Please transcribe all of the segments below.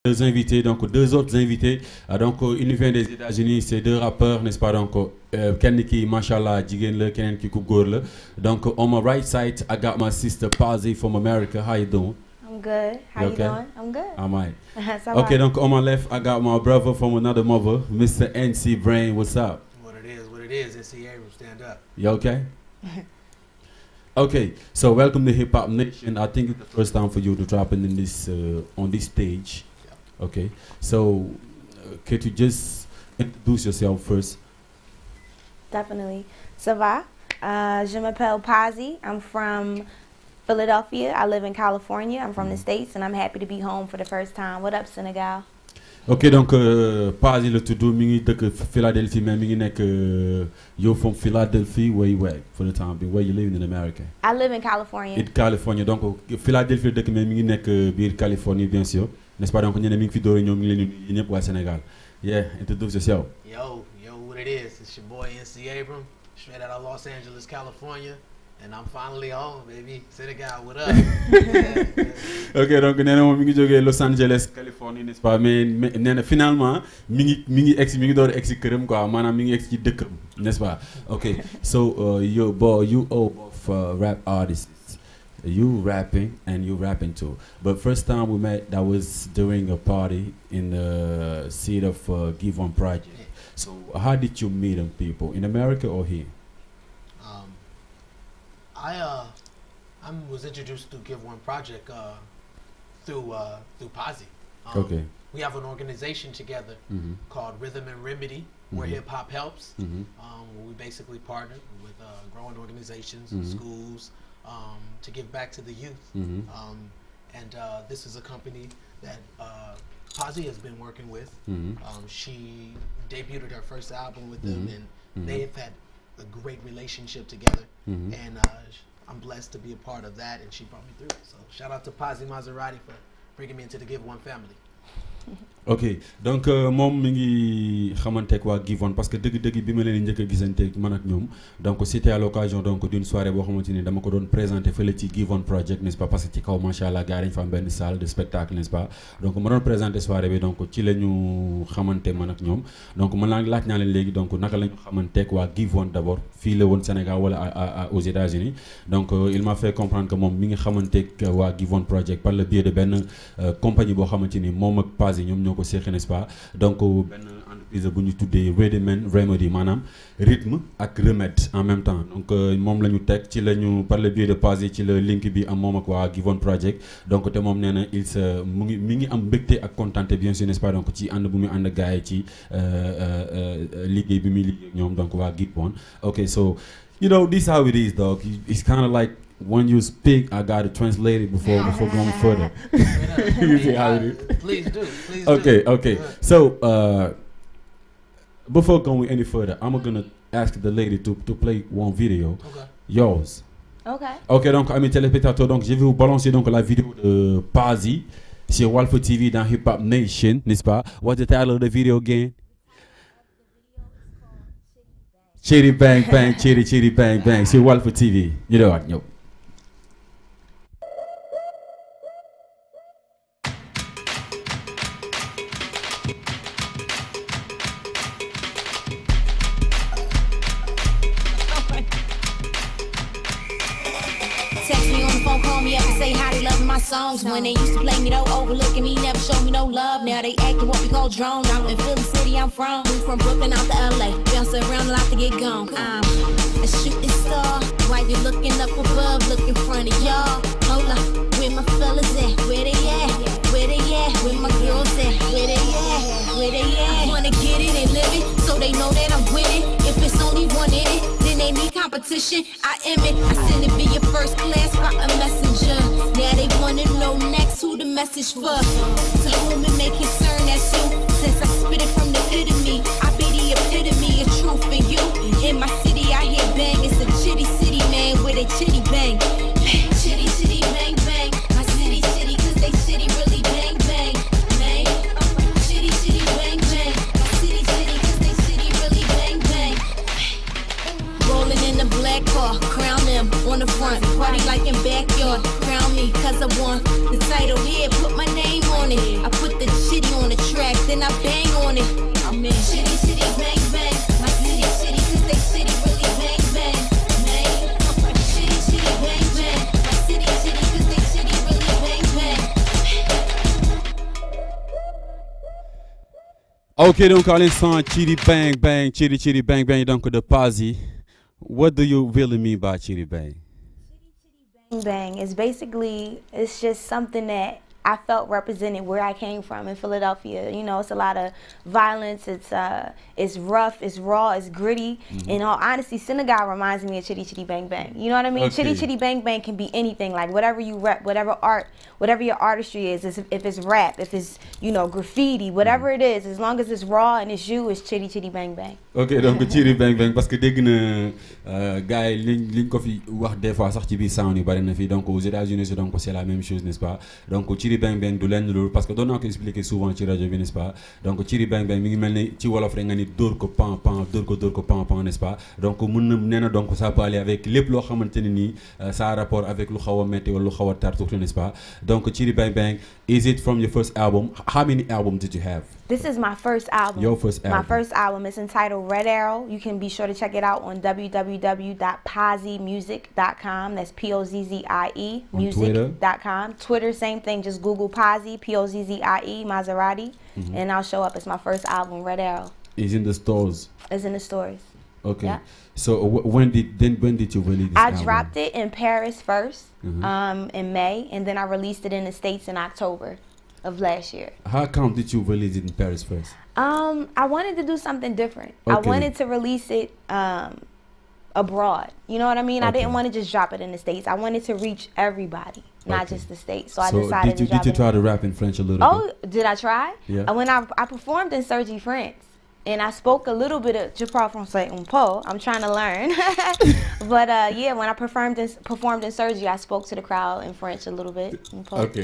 Deux invités, donc deux autres invités. Donc, il vient des États-Unis, c'est deux rappeurs, n'est-ce pas? Donc, kenn ki mashallah jigéen la, keneen ki ku góor la. Donc, on my right side, I got my sister POZZIE from America. How you doing? I'm good. How you doing? I'm good. I'm right. Okay, donc on my left, I got my brother from another mother, Mr. NC Brain. What's up? What it is. NC Abrams, stand up. You okay? Okay, so welcome to Hip Hop Nation. I think it's the first time for you to drop in this on this stage. Okay, so could you just introduce yourself first? Definitely. Ça va? Je m'appelle POZZIE. I'm from Philadelphia. I live in California. I'm from the States, and I'm happy to be home for the first time. What up, Senegal? Ok, donc POZZIE la tudd mi ngi dëkk Philadelphie, mais mi ngi nekk you're from Philadelphia, where you at for the time being? Where you living in America? I live in California. In California, donc Philadelphie dëkk mais mi ngi nekk biir Californie, bien sûr, n'est-ce pas? Donc ñeneen mi ngi fi door ñoom mi ngi leen di nuyu ñëpp waa Sénégal. Yeah, introduce yourself. Yo, what it is? It's your boy NC Abrams, straight out of Los Angeles, California. And I'm finally home, baby. Senegal, what up? Ok, donc nee na moom mi ngi jógee Los Angeles, Californie, n'est-ce pas? Mais nee na finalement mi ngi door egg si këram quoi, maanaam mi ngi egg ci dëkkam, n'est-ce pas? Ok, so you all both rap artists. You rapping and you rapping too. But first time we met, that was during a party in the seat of Give One Project. So how did you meet them people, in America or here? I was introduced to Give One Project through POZZIE. Okay. We have an organization together called Rhythm and Remedy, where hip hop helps. We basically partner with growing organizations, schools, to give back to the youth. And this is a company that POZZIE has been working with. She debuted her first album with them, and they have had a great relationship together, and I'm blessed to be a part of that, and she brought me through. So shout out to POZZIE Maserati for bringing me into the Give One family. Ok, donc moom mi ngi xamanteeg waa Give One parce que dëgg-dëgg bi ma leen njëkk a gisanteeg man ak ñoom, donc c'était à l'occasion donc d'une soirée boo xamante ni dama ko doon présenté fële ci Give One Project, n'est-ce pas? Parce que ci kaw macha allah gars dañu fa am benn salle de spectacle, n'est-ce pas? Donc ma doon présenté soirée bi, donc ci la ñu xamante man ak ñoom. Donc man laaj naa leen léegi donc naka la ñu xamanteeg waa Give One d'abord fii la woon Sénégal wala aux États-Unis. Donc il m'a fait comprendre que moom mi ngi xamanteeg waa Give One Project par le biais de benn compagnie boo xamante ni moom ak POZZIE ñoom ñoo ko seqee, n'est-ce pas? Donc benn entreprise bu ñu tuddee repin remedy, maanaam rythme ak remède en même temps. Donc moom la ñu teg ci la ñu par le biais de POZZIE ci la link bi am moom ak waa Give One Project. Donc te moom nee na mi ngi am mbégte ak kontaante bien sûr, n'est-ce pas? Donc ci ànd bu muy ànd gars yi ci liggéey bi muy liggéey ak ñoom, donc waa Give One. Okay, so you know this how it is, dog. It's kind of like when you speak, I gotta translate it before going further. You see how it is? Please do. Okay. So before going any further, I'm gonna ask the lady to play one video. Okay. Yours. Okay. Ok, donc amis téléspectateurs, donc je vais vous balancer donc la vidéo de POZZIE sur Walf TV dans Hip Hop Nation, n'est-ce pas? What's the title of the video again? Chitty bang bang, chitty bang bang. Sur Walf TV. You know what? Yo. Text me on the phone, call me up and say how they loving my songs. When they used to play me though, overlooking me, never show me no love. Now they acting what we call drones. I'm in Philly City, I'm from. Moved from Brooklyn out to LA. Bounce around a lot to get gone. I'm a shooting star. Why you looking up above, look in front of y'all? Hold up, where my fellas at? Where they at? Where they at? Where my girls at? Where they at? Where they at? Wanna get it and live it, so they know that I'm with it. If it's only one in it, then they need competition. I am it. I send it via first class by a messenger. Now they wanna know next who the message for. To whom it may concern, that's you. Since I spit it from the pit of me, I be the epitome of truth in you. In my city, I hear bang. It's a chitty city, man, where they chitty bang. Chitty, chitty, bang, bang. My city, city, cause they city really bang, bang. Man, chitty, chitty, bang, bang. My city, city, cause they city really bang, bang. Rolling in the black car, crown them on the front. Party like in backyard, crown me, cause I won the title here, put my name on it. I put Ok, donc à l'instant, Chitty Bang Bang, Chitty Bang Bang, donc de POZZIE. What do you really mean by Chitty Bang? Bang Bang is basically, it's just something that I felt represented where I came from in Philadelphia. You know, it's a lot of violence. It's rough, it's raw, it's gritty. In all honesty, Senegal reminds me of Chitty Chitty Bang Bang. You know what I mean? Okay. Chitty Chitty Bang Bang can be anything, like whatever you rep, whatever art, whatever your artistry is if it's rap, if it's, you know, graffiti, whatever it is, as long as it's raw and it's you, it's Chitty Chitty Bang Bang. Ok, donc Chitty Bang Bang parce que dégg na gars yi liñ ko fi wax des fois sax ci biir sound yu bari na fi donc aux États-Unis donc c'est la même chose, n'est-ce pas? Donc Chitty Bang Bang du lenn loolu parce que doon naa ko expliquer souvent ci rajo bi, n'est-ce pas? Donc Chitty Bang Bang mi ngi mel ni ci wolof rek nga ni dóor ko pan pan dóor ko pan pan, n'est-ce pas? Donc mun na nee na donc ça peut aller avec lépp loo xamante ne nii ça a rapport avec lu xaw a métti wala lu xaw a tar tuuti, n'est-ce pas? Donc Chitty Bang Bang, is it from your first album? How many albums did you have? This is my first album. Your first album. My first album. It's entitled Red Arrow. You can be sure to check it out on www.pozziemusic.com. That's POZZIE music.com. Twitter, same thing. Just Google POZZIE, POZZIE, Maserati, and I'll show up. It's my first album, Red Arrow. It's in the stores. It's in the stores. Okay. Yeah. So when did you release this I album? dropped it in Paris first, in May, and then I released it in the States in October of last year. How come did you release it in Paris first? I wanted to do something different. Okay. I wanted to release it abroad. You know what I mean? I didn't want to just drop it in the States. I wanted to reach everybody, not just the States. So I decided to drop it. Did you try to rap in French a little bit? Oh, did I try? Yeah. When I performed in Sergi, France. And I spoke a little bit of Je parle français un peu. I'm trying to learn. But yeah, when I performed in Sergi, I spoke to the crowd in French a little bit. Ok.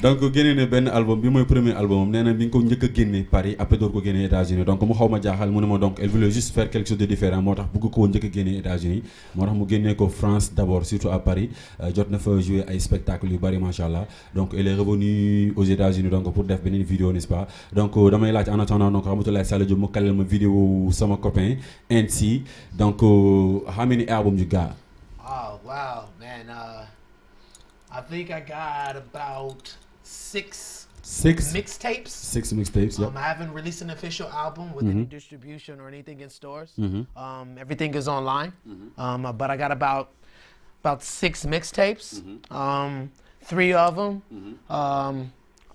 Donc génne na benn album bi mooy premier album nee na bi nga ko njëkk a génne Paris après door ko génne États-Unis donc mu xaw ma jaaxal mu ne ma donc elle voulait juste faire quelque chose de différent moo tax bëgg ko njëkk a génne États-Unis moo tax mu génnee ko France d'abord surtout à Paris jot na fa jouer ay spectacles yu bari machallah donc elle est revenue aux États-Unis donc pour def beneen vidéo, n'est-ce pas? Donc damay laaj en attendant donc Ramatoulaye Sall mu kalel ma vidéo sama copain NC donc how many albums you got? Oh wow, man! I think I got about six mixtapes. Six mixtapes. Yeah. I haven't released an official album with any distribution or anything in stores. Everything is online. But I got about six mixtapes. 3 of them.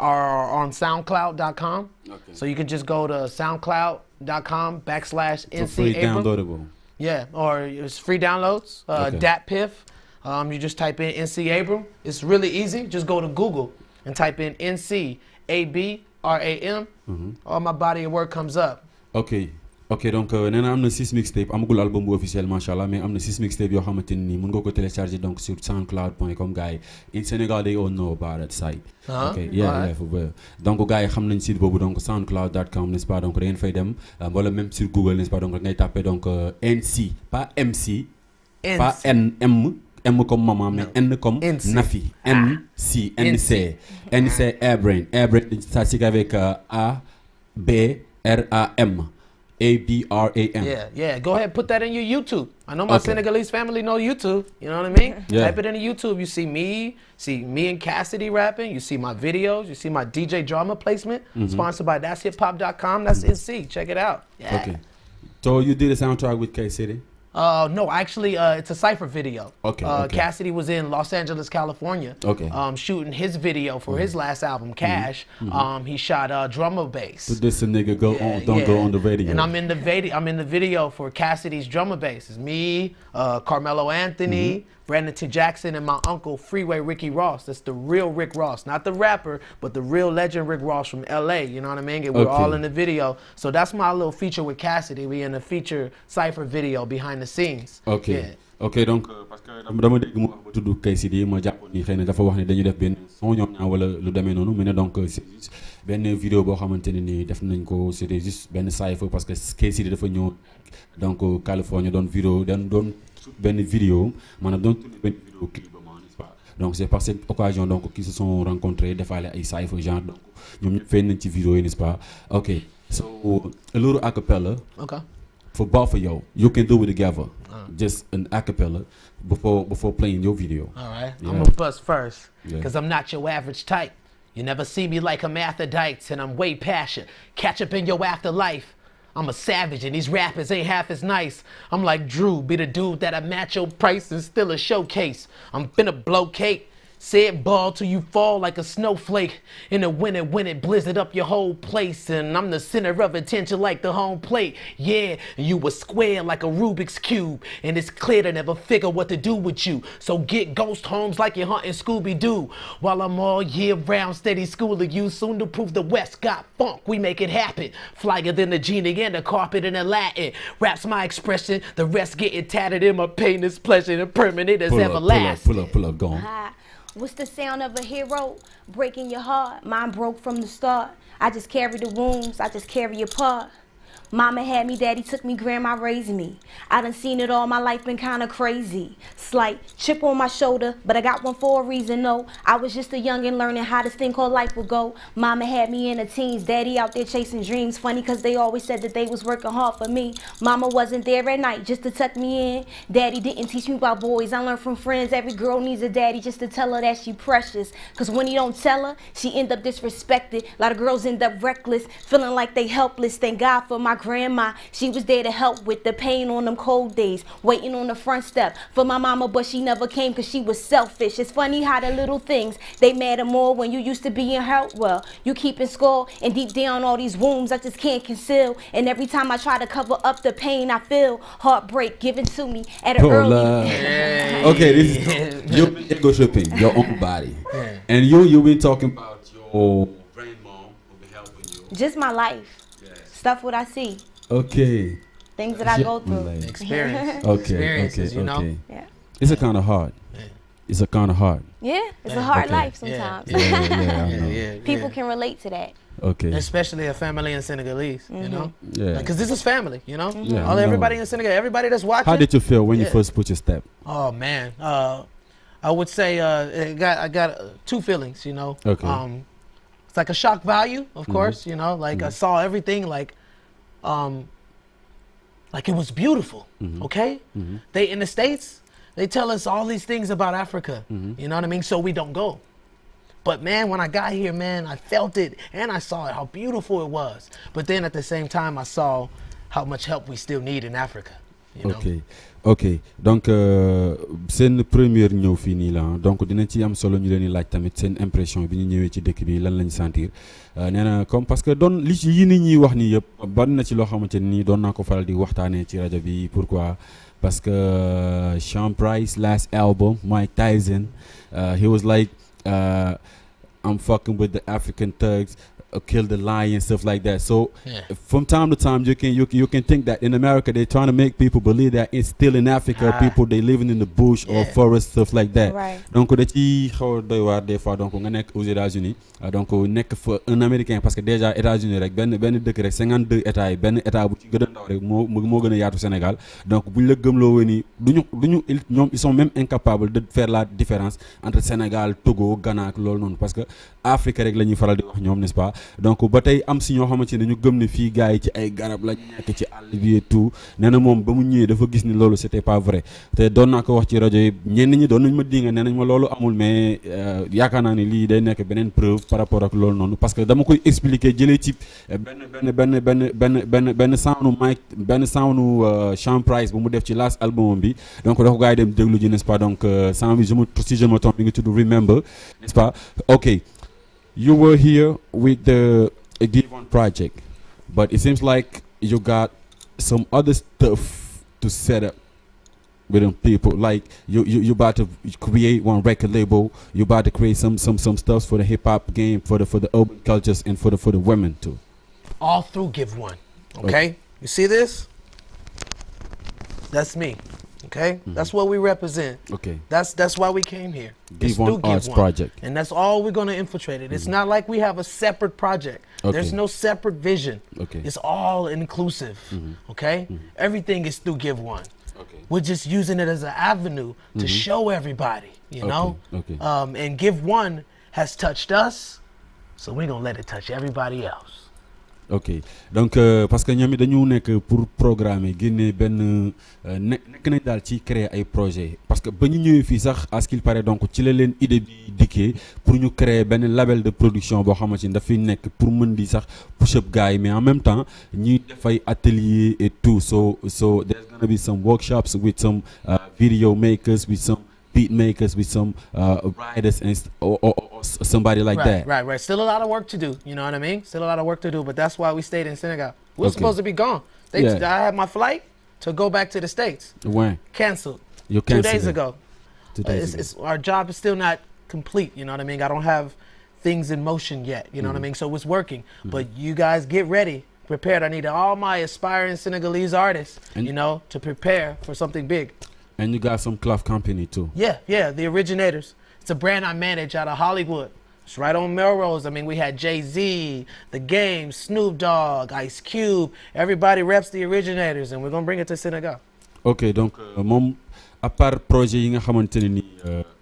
Are on SoundCloud.com. Okay. So you can just go to SoundCloud.com/NC. Free downloadable. Yeah, or it's free downloads. DatPiff. You just type in NC Abram. It's really easy. Just go to Google and type in NC ABRAM. All my body of work comes up. Ok, donc nee na am na 6 mixtape amagul album bu officiel machallah mais am na 6 mixtape yoo xamante ni mën nga ko télécharger donc sur soundcloud.com gars yi in Senegal they all know about that site. Ok, yeah, for real. Donc gars yi xam nañ site boobu donc soundcloud.com, n'est-ce pas? Donc da ngeen fay dem wala même sur Google, n'est-ce pas? Donc ngay taper donc NC pas MC pas M comme maman mais N comme Nafi. NC ABRAM ça s'écrit avec ABRAM. ABRAM. Yeah. Go ahead, put that in your YouTube. I know my Senegalese family know YouTube. You know what I mean? Yeah. Type it in YouTube. You see me and Cassidy rapping. You see my videos. You see my DJ drama placement. Sponsored by That'sHipHop.com. That's NC. Check it out. Yeah. Okay. So you did a soundtrack with K-City? No, actually, it's a cypher video. Okay. Cassidy was in Los Angeles, California. Shooting his video for his last album, Cash. He shot drummer bass. So this a nigga go on the radio. And I'm in the video for Cassidy's drummer bass. It's me, Carmelo Anthony, Brandon T. Jackson, and my uncle Freeway Ricky Ross. That's the real Rick Ross, not the rapper, but the real legend Rick Ross from LA. You know what I mean? And we're all in the video. So that's my little feature with Cassidy. We in a feature cypher video behind the scenes. Ok. Yeah. Ok, donc parce que dama dégg mu wax ba tudd K-City ma jàppoon ni xëy na dafa wax ne dañu def benn son ñoom ñaar wala lu demee noonu mais ne donc c'est juste benn vidéo boo xamante ne ni def nañ ko c'était juste benn cypher parce que K-City dafa ñëw donc Californie doon benn vidéo maanaam doon tourner benn vidéo clip ba n'est-ce pas? Donc c'est par cette occasion donc qu'ils se sont rencontrés defaale ay cypher genre donc ñoom ñëpp feeñ nañ ci vidéo yi, n'est-ce pas? Ok, so a little acapella. Okay. For both of you can do it together. Just an acapella before playing your video. All right. Yeah. I'm gonna bust first because I'm not your average type. You never see me like I'm Aphrodite, and I'm way passionate. Catch up in your afterlife. I'm a savage and these rappers ain't half as nice. I'm like Drew, be the dude that'll match your price and still a showcase. I'm finna blow cake. Say it ball till you fall like a snowflake. In the winter when it blizzard up your whole place. And I'm the center of attention like the home plate. Yeah, you was square like a Rubik's Cube. And it's clear to never figure what to do with you. So get ghost homes like you're hunting Scooby-Doo. While I'm all year round steady schooling you. Soon to prove the West got funk, we make it happen. Flyer than the genie and the carpet in the Latin. Rap's my expression, the rest getting tattered in my pain is pleasure and permanent as everlasting. Pull up, go on. What's the sound of a hero breaking your heart? Mine broke from the start. I just carry the wounds, I just carry your part. Mama had me, daddy took me, grandma raised me. I done seen it all, my life been kinda crazy. Slight chip on my shoulder, but I got one for a reason, no. I was just a youngin' learning how this thing called life would go. Mama had me in the teens, daddy out there chasing dreams. Funny cause they always said that they was working hard for me. Mama wasn't there at night just to tuck me in. Daddy didn't teach me about boys, I learned from friends. Every girl needs a daddy just to tell her that she precious. Cause when you don't tell her, she end up disrespected. A lot of girls end up reckless, feeling like they helpless. Thank God for my grandma, she was there to help with the pain on them cold days, waiting on the front step for my mama, but she never came cause she was selfish. It's funny how the little things, they matter more when you used to be in health. Well, you keeping score, and deep down all these wounds I just can't conceal. And every time I try to cover up the pain I feel, heartbreak given to me at an early age. Okay, this is you've been ego tripping your own body, and you've been talking about your grandmom who be helping you. Just my life. Stuff what I see. Okay. Things that I go through. Experience. Okay. You know? Yeah. It's a kind of hard. Yeah. It's a kind of hard. Yeah, it's a hard life sometimes. People can relate to that. Okay. Especially a family in Senegalese, you know? Yeah. Because this is family, you know? Yeah, everybody in Senegal, everybody that's watching. How did you feel when you first put your step? Oh, man. I would say I got two feelings, you know? Okay. It's like a shock value, of course, you know? Like I saw everything like it was beautiful, okay? They, in the States, they tell us all these things about Africa, you know what I mean? So we don't go. But man, when I got here, man, I felt it and I saw it, how beautiful it was. But then at the same time, I saw how much help we still need in Africa, you know? Ok, donc c'est une première ñëw fii nii la donc dina ci am solo ñu leen di laaj tamit seen impression bi ñu ñëwee ci dëkk bi lan lañ sentir nee na comme parce que doon li ci yi nit ñi wax nii yëpp bari na ci loo xamante nii doon naa ko faral di waxtaanee ci rajo bi pourquoi parce que Sean Price last album Mike Tyson he was like I'm fucking with the African thugs kill the lion, stuff like that. So from time to time you can think that in America they're trying to make people believe that it's still in Africa people they living in the bush or forest, stuff like that. Donc da ci xaw doy waar des fois donc nga nekk aux États-Unis donc nekk fa un Américain parce que déjà États-Unis rek benn dëkk rek 52 états yi benn état bu ci gën a ndaw rek moo gën a yaatu Sénégal donc buñ la gëmloo ni duñu ñoom ils sont même incapables de faire la différence entre Sénégal, Togo, Ghana ak loolu noonu parce que Afrique rek la ñuy faral di wax ñoom, n'est-ce pas? Donc ba tey am si ñoo xamante ne ñu gëm ne fii gars yi ci ay garab la nekk ci àll bi et tout nee na moom ba mu ñëwee dafa gis ni loolu c'était pas vrai te doon naa ko wax ci rajo yi ñenn ñi doon nañ ma dinga nee nañ ma loolu amul mais yaakaar naa ne lii day nekk beneen preuve par rapport ak loolu noonu parce que dama koy expliquer jëlee ci benn sound Mike benn sound Sean Price bu mu def ci last album bi donc da ko gars yi dem déglu ji, n'est-ce pas? Donc sound bi si je me trompe mi ngi tudd Remember, n'est-ce pas? Ok. You were here with the Given project, but it seems like you got some other stuff to set up with them people. Like you about to create one record label. You about to create some stuff for the hip hop game, for the urban cultures, and for the women too. All through Give One. Okay, you see this? That's me. Okay, that's what we represent. Okay, that's why we came here. Give One Arts Project, and that's all we're gonna infiltrate it. It's not like we have a separate project. There's no separate vision. Okay, it's all inclusive. Okay, everything is through Give One. Okay, we're just using it as an avenue to show everybody, you know. Okay, and Give One has touched us, so we're gonna let it touch everybody else. ok donc parce que ñoom it dañu nekk pour programmer génne benn nekk nañ daal ci créer ay projet parce que ba ñu ñëwee fii sax à ce qu'il paraît donc ci la leen idée bi dikkee pour ñu créer benn label de production boo xamante ni dafay nekk pour mën di sax push up gars yi mais en même temps ñuy def ay atelier et tout so there's gonna be some workshops with some video makers with some beat makers with some writers and or somebody like that. Right. Still a lot of work to do. You know what I mean? Still a lot of work to do. But that's why we stayed in Senegal. We were supposed to be gone. I had my flight to go back to the States. When? Canceled. You canceled 2 days ago. 2 days ago. Our job is still not complete. You know what I mean? I don't have things in motion yet. You know what I mean? So it's working. But you guys get ready. Prepared. I need all my aspiring Senegalese artists, you know, to prepare for something big. And you got some cloth company too. Yeah, the Originators. It's a brand I manage out of Hollywood. It's right on Melrose. I mean, we had Jay-Z, The Game, Snoop Dogg, Ice Cube. Everybody reps the Originators, and we're going to bring it to Senegal. Ok, donc moom à part projet yi nga xamante ne ni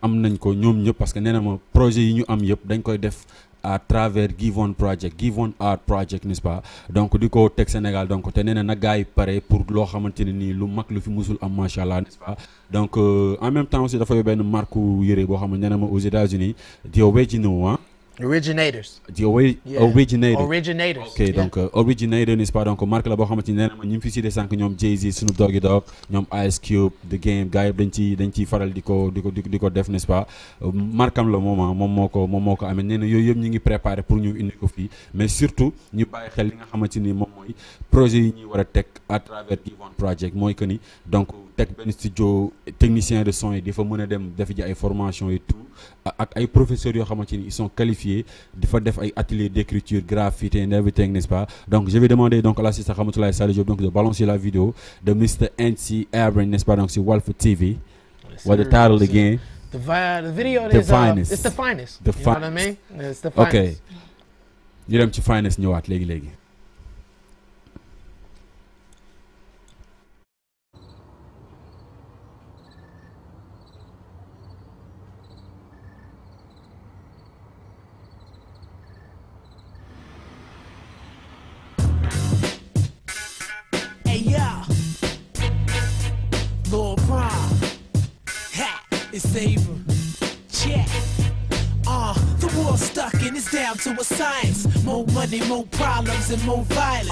am nañ ko ñoom ñëpp parce que nee na ma projet yi ñu am yëpp dañ koy def à travers Givon Project Givon Art Project n'est-ce pas donc di ko teg Sénégal donc te nee na gars yi pare pour loo xamante ne nii lu mag lu fi musul am macha allah n'est-ce pas donc en même temps aussi dafa yor benn marque yére boo xam ne nee na ma aux États-Unis di original Originators. Originators. Ok, donc Originator n'est-ce pas donc marque la boo xamante ni nee na ma ñu fi cité sànq ñoom Jay-Z Snoop Doggy Dogg ñoom Ice Cube The Game gars yi dañ ciy faral di ko def n'est-ce pas markam la moom moo ko amee nee na yooyu yëpp ñu ngi préparé pour ñu indi ko fii mais surtout ñu bàyyi xel li nga xamante ni moom mooy projet yi ñuy war a teg à travers Givon Project mooy que ni donc teg benn studio technicien de son yi di fa mën a dem def ji ay formation et tout ak ay professeurs yoo xamante ni ils sont qualifiés di fa def ay ateliers d'écriture graffiti and everything n'est-ce pas donc je vais demander donc à l'assistant Ramatoulaye Sall Diop donc de balancer la vidéo de Mr. NC ABRAM n'est-ce pas donc sur Walf TV. What the title again? The video the is finest. It's the finest. The you know what I mean? It's the finest. Ok ñu dem ci finest ñëwaat léegi. It's Abram. Check. The war's stuck and it's down to a science. More money, more problems, and more violence.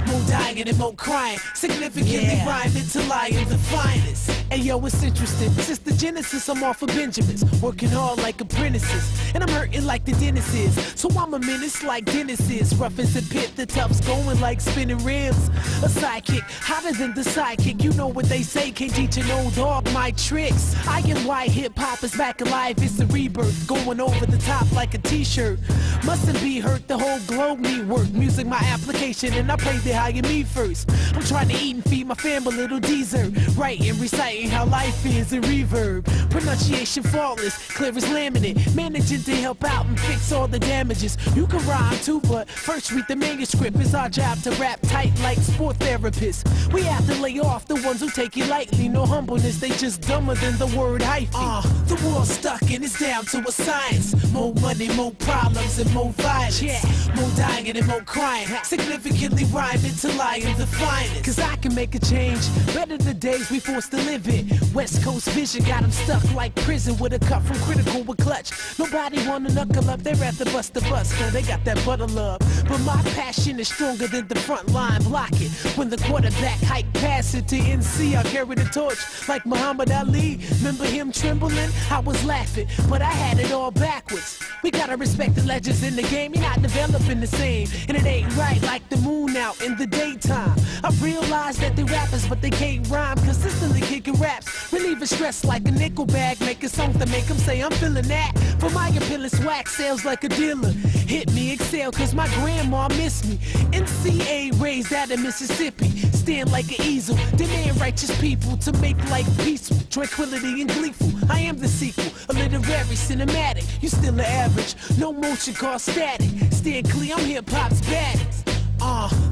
More dying and more crying. Significantly rhyming till I am the finest. Hey yo, it's interesting. Since the Genesis, I'm off of Benjamins. Working hard like apprentices. And I'm hurting like the dentist is. So I'm a menace like Dennis is. Rough as a pit, the tough's going like spinning rims. A sidekick, hotter than the sidekick. You know what they say, can't teach an old dog my tricks. I am why hip-hop is back alive. It's a rebirth, going over the top like a t-shirt. Mustn't be hurt, the whole globe need work. Music my application and I pray they hire me first. I'm trying to eat and feed my fam a little dessert. Writing, reciting how life is in reverb. Pronunciation flawless, clear as laminate. Managing to help out and fix all the damages. You can rhyme too, but first read the manuscript. It's our job to rap tight like sport therapists. We have to lay off the ones who take it lightly. No humbleness, they just dumber than the word hyphy. The war's stuck and it's down to a science. More money, more problems, and more violence. More dying and more crying. Significantly rhyming till I am the finest. Cause I can make a change. Better the days we forced to live in. West Coast vision got them stuck like prison with a cut from critical with clutch. Nobody wanna knuckle up, they rather bust the bus. Now they got that butter love. But my passion is stronger than the front line. Block it. When the quarterback hike pass it to NC, I carry the torch like Muhammad Ali. Remember him trembling? I was laughing, but I had it all backwards. We gotta respect the legends in the game. You're not developing the same, and it ain't right like the moon out in the daytime. I realize that they rappers, but they can't rhyme. Consistently kicking raps, relieving stress like a nickel bag. Making songs that make them say I'm feeling that. For my appealing swag sales like a dealer. Hit me, excel, cause my grandma missed me. NCA raised out of Mississippi. Stand like an easel, demand righteous people to make life peaceful, tranquility and gleeful. I am the sequel, a literary cinematic. You still an average, no motion called static. Stand clear, I'm hip-hop's baddest.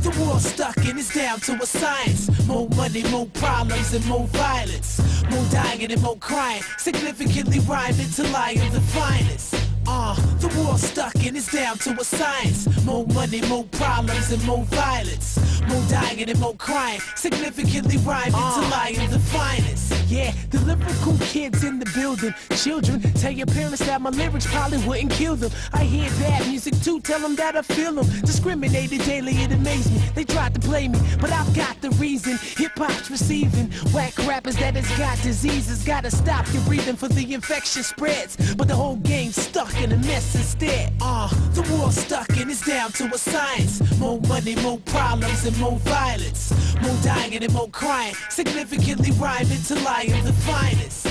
The war's stuck and it's down to a science. More money, more problems, and more violence. More dying and more crying. Significantly rhyming till I am the finest. The war's stuck and it's down to a science. More money, more problems, and more violence. More dying and more crying. Significantly rhyming till I am the finest. Yeah, the lyrical kids in the building. Children, tell your parents that my lyrics probably wouldn't kill them. I hear bad music too, tell them that I feel them. Discriminated daily, it amazes me. They tried to play me, but I've got the reason. Hip-hop's receiving whack rappers that has got diseases. Gotta stop your breathing for the infection spreads. But the whole game's stuck in a mess instead. The war's stuck and it's down to a science. More money, more problems, and more violence. More dying and more crying. Significantly rhyming till I am the finest.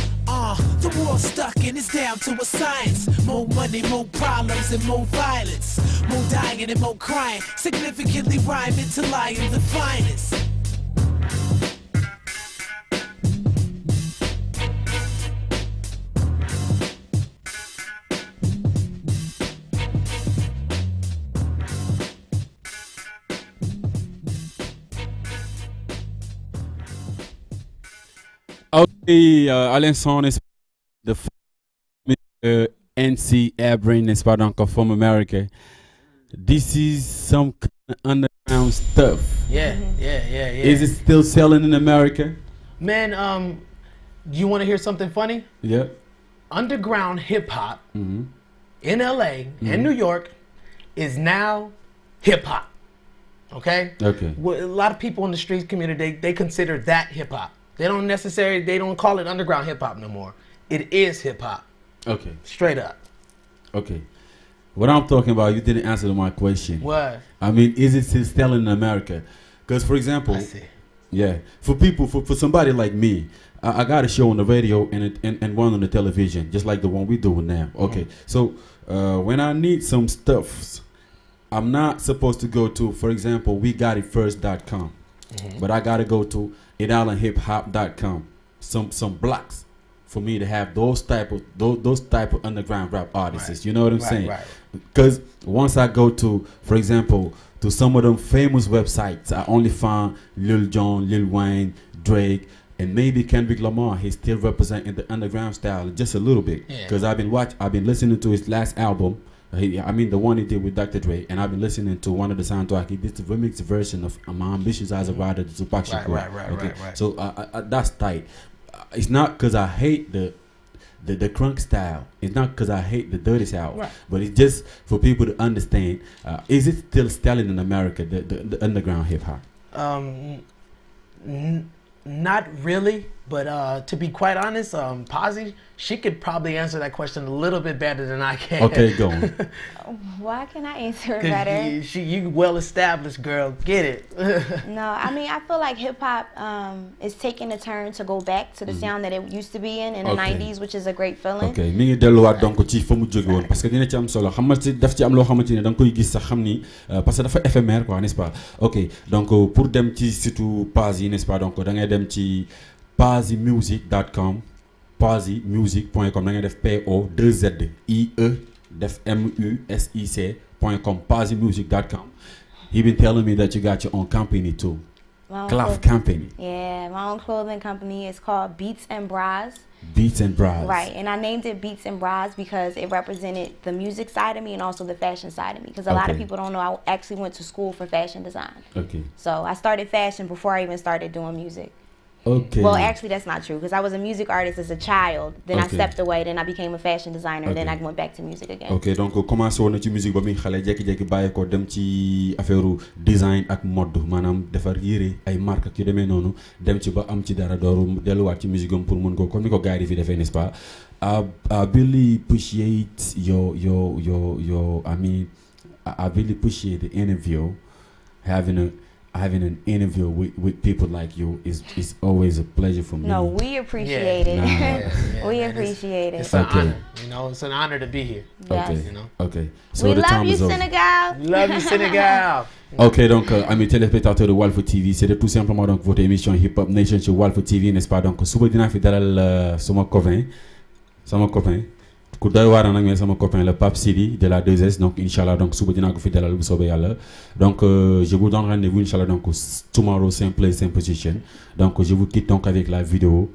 The war's stuck and it's down to a science. More money, more problems, and more violence. More dying and more crying. Significantly rhyming till I am the finest. Ok, à l'instant, n'est-ce pas, de NC ABRAM, n'est-ce pas, donc from America. This is some kind of underground stuff. Yeah. Is it still selling in America? Man, you want to hear something funny? Yeah. Underground hip hop in LA and New York is now hip hop. Okay? Okay. Well, a lot of people in the street community, they consider that hip hop. They don't call it underground hip hop no more. It is hip hop. Okay. Straight up. Okay. What I'm talking about, you didn't answer my question. What? I mean, is it still selling in America? Because, for example, I see. Yeah, for people, for somebody like me, I got a show on the radio and one on the television, just like the one we're doing now. Okay, so when I need some stuffs, I'm not supposed to go to, for example, wegotitfirst.com, but I gotta go to idalandhiphop.com. Some blocks for me to have those type of underground rap artists. Right. You know what I'm saying? Right. Because once I go to, for example, to some of them famous websites, I only found Lil Jon, Lil Wayne, Drake, and maybe Kendrick Lamar. He's still representing the underground style just a little bit. Because I've been listening to his last album. The one he did with Dr. Dre, and I've been listening to one of the soundtrack. He did the remix version of I'm Ambitious as a Rider, the Tupac Shakur. Right. So that's tight. It's not because I hate the crunk style. It's not because I hate the dirty style, but it's just for people to understand. Is it still selling in America, the underground hip hop? Not really, but to be quite honest, Pozzie, she could probably answer that question a little bit better than I can. Okay, go on. Why can I answer it better? You well established, girl. Get it. No, I mean, I feel like hip hop is taking a turn to go back to the sound that it used to be in the 90s, which is a great feeling. Okay, mi ngi delluwaat donc ci fa mu jóge woon parce que dina ci am solo xam nga ci daf ci am loo xamante ni da nga koy gis sax xam ni parce que dafa éphémère quoi, n'est-ce pas? Ok, donc pour dem ci surtout Pozzie, n'est-ce pas? Donc da ngay dem ci pozzimusic.com, pozzimusic.com, da ngay def PO2ZIE def MUSIC.com, pozzimusic.com. You've been telling me that you got your own company too. Cloth company. Yeah, my own clothing company is called Beats and Bras. Beats and Bras. Right, and I named it Beats and Bras because it represented the music side of me and also the fashion side of me. Because a lot of people don't know I actually went to school for fashion design. Okay. So I started fashion before I even started doing music. Okay. Well, actually, that's not true because I was a music artist as a child. Then I stepped away. Then I became a fashion designer. Then I went back to music again. Okay, donc commencé woon na ci musique ba muy xale jékki-jékki bàyyi ko dem ci affaire design ak mode maanaam defar yére ay marque ak yu demee noonu dem ci ba am ci dara dooru delluwaat ci musique am pour mën ko comme ni ko gars yi fi defee, n'est-ce pas? I really appreciate your I really appreciate the interview. Having an interview with people like you is always a pleasure for me. No, we appreciate it. We appreciate it. It's an honor. You know, it's an honor to be here. Yes. Okay. You know? Okay. So we the love time you, is over. Sénégal. We love you, Sénégal. Ok, donc amis téléspectateurs de Walf TV, c'est tout simplement donc votre émission Hip Hop Nation sur Walf TV, n'est-ce pas? Donc suba dinaa fi dalal sama copain ku doy waar nag mais sama copain le Pape Sidi de la 2S, donc inchallah donc suba dinaa ko fi dalal bu soobee yàlla. Donc je vous donne rendez-vous inchallah donc tomorrow same place same position. Donc je vous quitte donc avec la vidéo